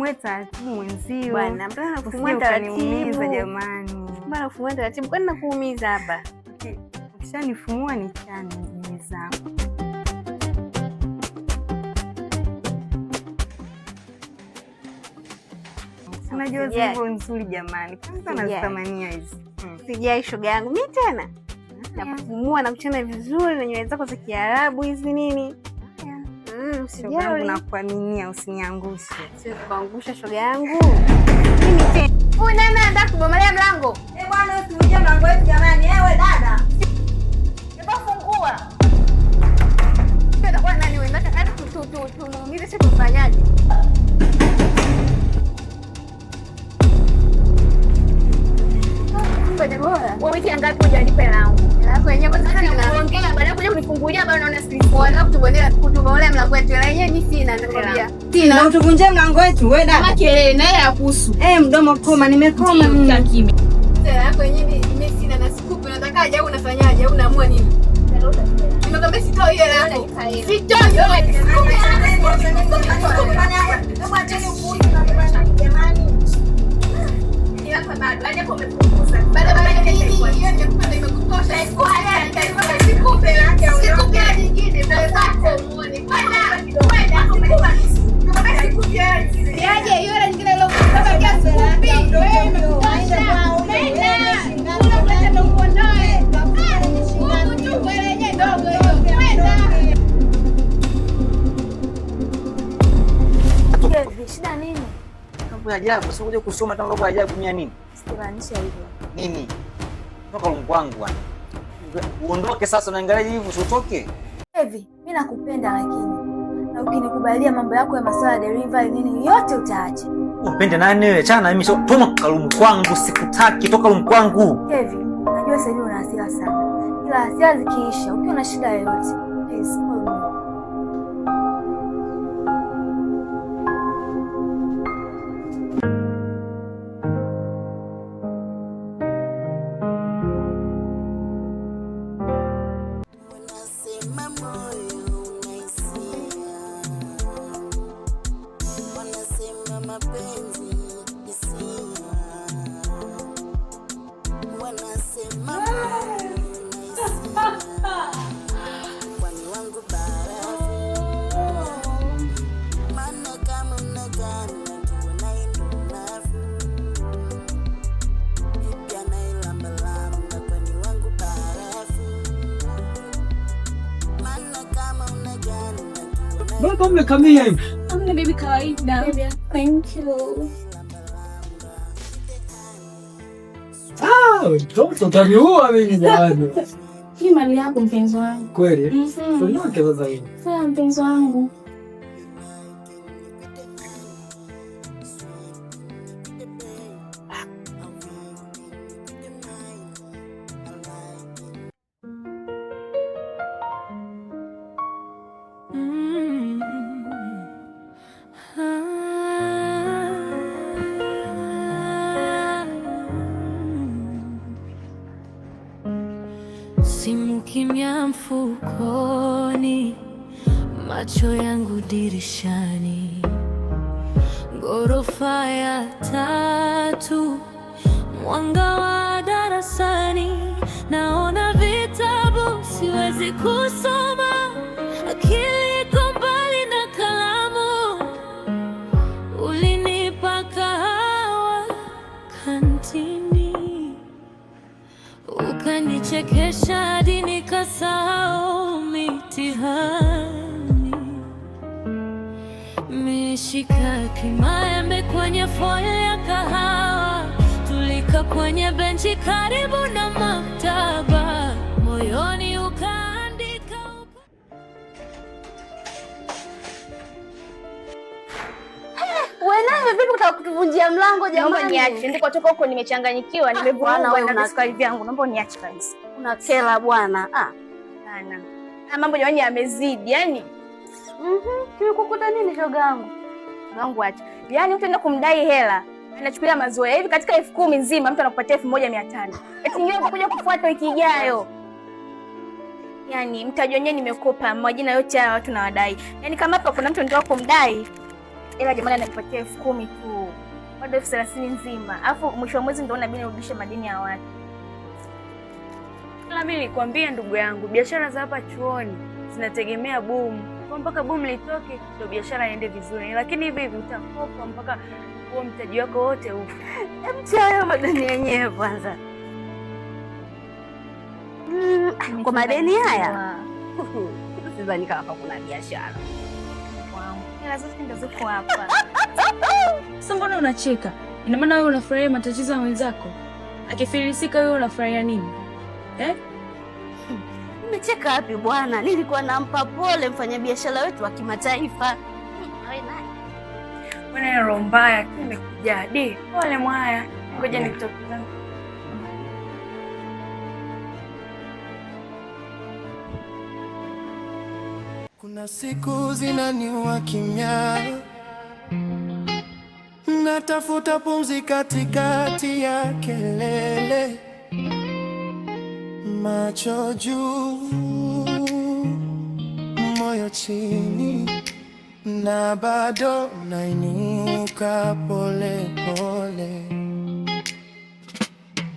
Fumue taratibu mwenzio. Bwana, mbona kufumua taratibu jamani? Mbona kufumua taratibu? Kwani nakuumiza hapa? Ukishanifumua nichane nywele zangu. Unajua hivyo nzuri jamani. Kwanza nazitamania hizi. Sijai shoga yangu. Mimi tena nakufumua na kuchana vizuri na nywele zako za Kiarabu hizi nini? Sijai nakuaminia, usiniangushe. Siwezi kuangusha shoga yangu. Mimi tena. Huyu nani anataka kubomolia mlango? Bwana usiingie mlango wetu jamani. Wewe dada. Hebu fungua. Kwa nani wewe? Nataka tumuumize sisi tufanyaje? Wewe ngapi hujanipa langu? Alafu yenyewe kwa sababu naongea baada ya kuja kunifungulia bado naona sisi. Wanataka kutubolea mlango wetu. Na yenyewe mimi sina nakwambia. Sina utuvunje mlango wetu wewe dada. Kama kelele naye akuhusu. Mdomo koma nimekoma mimi. Kimya. Sasa yako yenyewe mimi sina na sikupi unatakaje au unafanyaje au unaamua nini? Nimekwambia sitoi hela yako. Sitoi wewe. Hebu acheni upuuzi na jamani. Hapa bado aje kwa umepunguza. Baada ya hiyo nimekupa nimekutosha. Sikupe yake nyingine ndio zako muone. Kwenda umekuwa sikupe yaje hiyo hela nyingine leo kutoka kiasi kupi. Wewe umekutosha. Unaenda. Unataka ndo uondoe. Mungu tu wewe yenyewe ndogo hiyo. Kwenda. Shida nini? Mambo ya ajabu, sasa kuja kusoma tangu mambo ya ajabu nia nini? Simaanishi hivyo. Nini? Toka mkwangu bwana. Uondoke sasa unaangalia hivi usotoke. Hivi, mimi nakupenda lakini na ukinikubalia mambo yako ya masuala ya delivery nini yote utaacha. Upende nani wewe? Chana mimi sio toma kalumu kwangu, sikutaki toka kalumu kwangu. Hivi, najua sasa hivi una hasira sana. Ila hasira zikiisha, ukiwa na shida yoyote, please call me. Mbona umekamia hivi? Amna baby kawaida. Thank you. Mtoto utaniua mimi bwana. Hii mali yako mpenzi wangu. Kweli? Tunyoke sasa hivi. Sasa mpenzi wangu. Simu kimya mfukoni, macho yangu dirishani, ghorofa ya 3, mwanga wa darasani, naona vitabu siwezi kusoma, akili iko mbali na kalamu, ulinipa kahawa kantini, ukanichekesha hadi nikasahau mitihani. Meshika kimaembe kwenye foil ya kahawa, tulika kwenye benchi karibu na maktaba, moyoni ukaandika Wewe vipi unataka kutuvunjia mlango jamani? Naomba niache. Ndiko toka huko nimechanganyikiwa, nimevurugwa na visukari vyangu. Naomba niache kabisa. Unakela bwana. Sana. Mambo jamani yamezidi, yani. Kimekukuta nini shoga yangu? Wangu acha. Yaani mtu anaenda kumdai hela, anachukulia mazoea. Hivi katika 10,000 nzima mtu anakupatia 1500. Eti nyingine utakuja kufuata wiki ijayo. Yaani mtajua nyenye nimekopa majina yote ya watu na wadai. Yaani kama hapa kuna mtu ndio kumdai. ila jamani ananipatia 10,000 tu. Bado 30,000 nzima. Alafu mwisho wa mwezi ndio inabidi nirudishe madeni ya watu. Kama mimi nilikwambia ndugu yangu, biashara za hapa chuoni zinategemea boom. Kwa mpaka boom litoke ndio biashara iende vizuri. Lakini hivi hivi utakopa mpaka huo mtaji wako wote ufe. Mchayo madeni yenyewe kwanza. Kwa madeni haya. Sidhani kama kuna biashara. Hela zote ndio ziko hapa. Sasa mbona unacheka? Ina maana wewe unafurahia matatizo ya wenzako? Akifilisika wewe unafurahia nini? Nimecheka wapi bwana? Nilikuwa nampa pole mfanyabiashara wetu wa kimataifa. Bwana roho mbaya nimekuja hadi. Pole mwaya. Ngoja nikutoke. Kuna siku zinaniua kimya, natafuta pumzi katikati ya kelele, macho juu, moyo chini, na bado nainuka pole pole.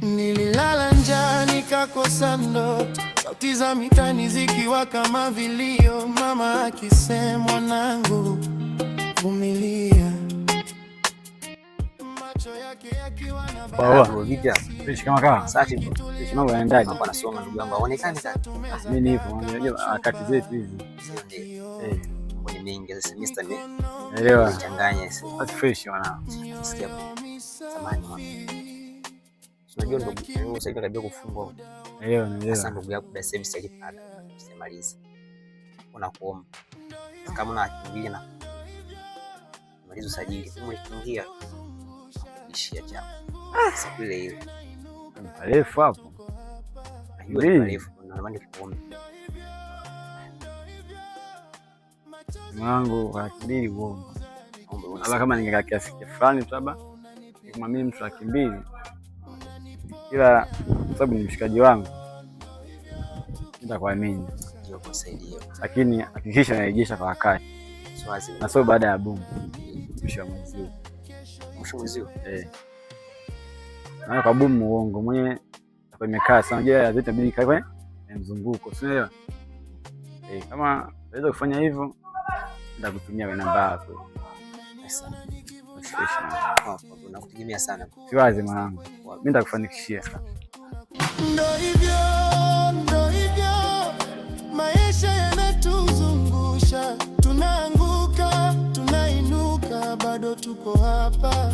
Nililala njaa nikakosa ndoto, sauti za mitani zikiwa kama vilio, mama akisema mwanangu vumilia, macho yake yakiwa na Baba, vipi? Fresh kama kawa. Safi bro. Fresh mambo yanaendaje? Hapa nasoma ndugu yangu. Haonekani sana. Mimi nipo, unajua harakati zetu hizi. Kwenye mingi za semester ni. Elewa. Changanya sasa. Basi fresh wana. Sikia samani mwana. Unajua ndugu yangu sasa hivi kabisa kufungwa. Elewa. Sasa ndugu yako da service alipata. Usimalize. Unakuomba. Kama una akili na malizo usajili, kama ukiingia ishia chako. Siku ile ile. Mrefu hapo. Hiyo ni mrefu na namani kuomba. Mwanangu akili uongo. Hata kama ningekaa kiasi fulani tu labda kama mimi mtu 200 ila sababu ni mshikaji wangu nitakuamini ndio kusaidia, lakini hakikisha narejesha kwa wakati, siwazi na sio baada ya boom mwisho wa mwezi. Na kwa boom uongo mwenye kwa imekaa sana, je lazima bidii kae mzunguko, unaelewa? Kama unaweza kufanya hivyo nitakutumia namba yako. Sasa nakutegemea sana. Siwazi mwanangu, mimi nitakufanikishia. Ndio hivyo maisha yanatuzungusha, tunaanguka tunainuka, bado tuko hapa.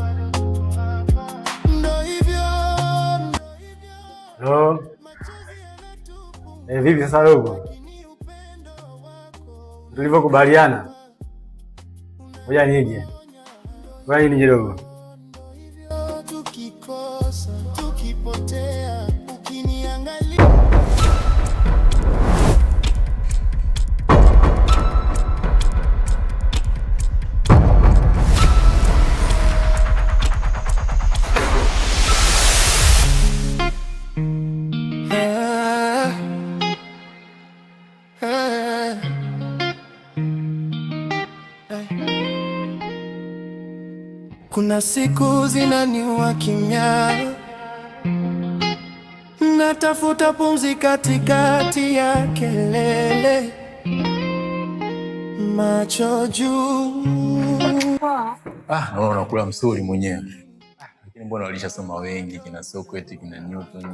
Ndio hivyo. Vipi sasa dogo? Tulivyokubaliana. Ngoja nije. Ngoja nije dogo. Tukikosa, tukipotea, ukiniangalia. Kuna siku zinaniua kimya, natafuta pumzi katikati ya kelele, macho juu. Naona unakula msuri mwenyewe. Lakini mbona walishasoma wengi, kina Socrates, kina Newton,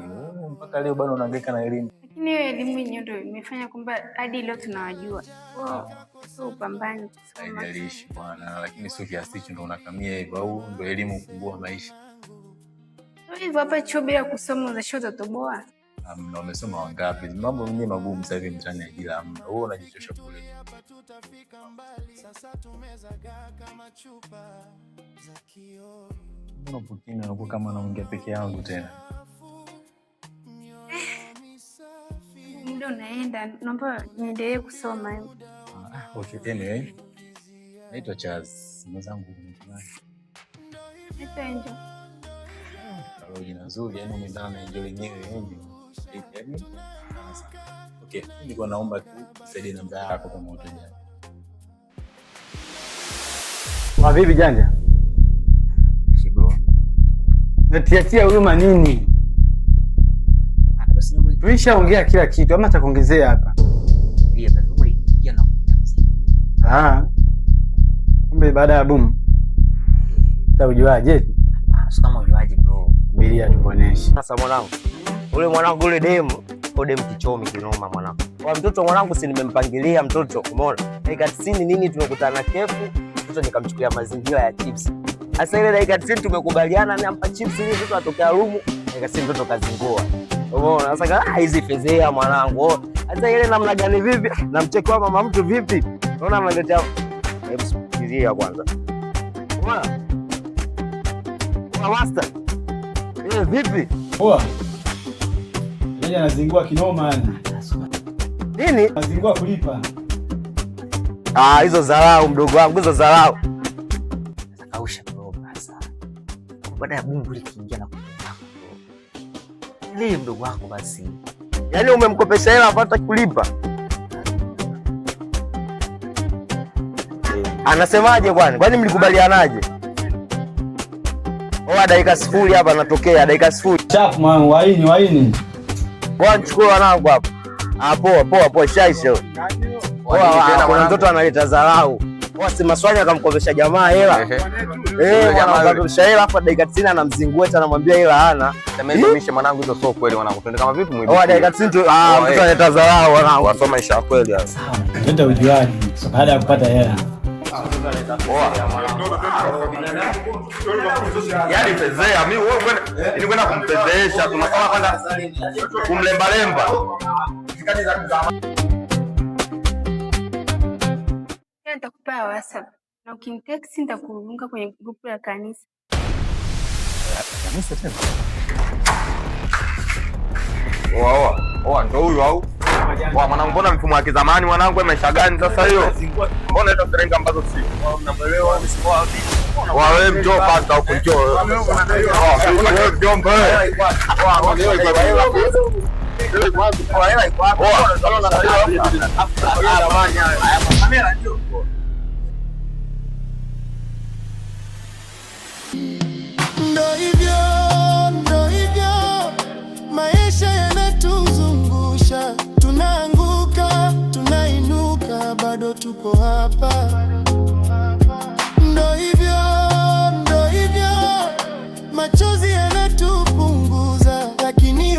mpaka leo bado unahangaika na elimu. Lakini hiyo elimu yenyewe ndio imefanya kwamba hadi leo tunawajua. Sio upambane kusoma. Haijalishi bwana, lakini sio kiasi hicho ndio unakamia hivyo, au ndio elimu kufungua maisha. Hivyo hapa chuo bila kusoma unashota toboa. Na umesoma wangapi? Mambo mengi magumu sasa hivi mtani ajira hamna. Wewe unajichosha kule. Mbona pukini unakuwa kama naongea peke yangu tena? Muda unaenda, naomba niendelee kusoma. Okay, anyway. Naitwa Charles, mwenzangu mtani. Naitwa Angel. Kwa jina nzuri, yani umeendana na Angel yenyewe Angel. Okay, nilikuwa naomba tu usaidie namba yako kama utajali. Vipi janja? Natiatia huruma nini? Tulishaongea kila kitu, ama takuongezea hapa. Kumbe baada ya boom. Utajuaje? Sio kama ujuaje bro. Bilia tukuoneshe. Sasa mwanangu. Ule mwanangu ule demu, demu kichomi kinoma mwanangu. Kwa mtoto mwanangu si nimempangilia mtoto, umeona? Dakika 90 nini tumekutana na kefu, mtoto nikamchukulia mazingira ya chips. Sasa ile dakika 90 tumekubaliana nampa chips ili mtoto atokea rumu, dakika 90 mtoto kazingua. Umeona? Sasa hizi fezea mwanangu. Sasa ile namna gani vipi? Namchekwa mama mtu vipi? Unaona ameletea hebu fikiria kwanza. Umeona? Master. Vipi? Poa. Yeye anazingua kinoma yani. Nini? Anazingua kulipa. Hizo dharau mdogo wangu, hizo dharau. Kausha bro basa. Baada ya bungu likiingia na kupenda. Ile mdogo wako basi. Yaani umemkopesha hela apata kulipa. Anasemaje kwani? Kwani mlikubalianaje? Dakika 0 hapa natokea, dakika 0. Chap man, waini. Bwana chukua wanangu hapa. Poa shaisho. Kuna mtoto analeta dharau. Si maswali akamkopesha jamaa hela. Jamaa akamkopesha hela hapa dakika 90 anamzingua tena anamwambia hela hana. Mimi mwanangu hizo sio kweli mwanangu. Twende kama vipi mwibi. Dakika 90 mtoto analeta dharau wanangu. Wasoma maisha kweli hapa. Twende ujuaji baada ya kupata hela. Yaani fezea mimi wewe ni kwenda kumpezesha tunasema kwenda kumlemba. Nitakupa WhatsApp na ukinitext nitakuunga kwenye grupu la kanisa. Kanisa tena? Oa ndio huyu au? Mwanangu mbona mfumo wa kizamani mwanangu wewe maisha gani sasa hiyo? Mbona hizo trenga ambazo si? Unamuelewa msikoa vipi? Wewe njoo pasta huko njoo. Wewe mjomba wewe. Ndo hivyo maisha yanatuzungusha, tunaanguka, tunainuka, bado tuko hapa. Ndo hivyo machozi yanatupunguza, lakini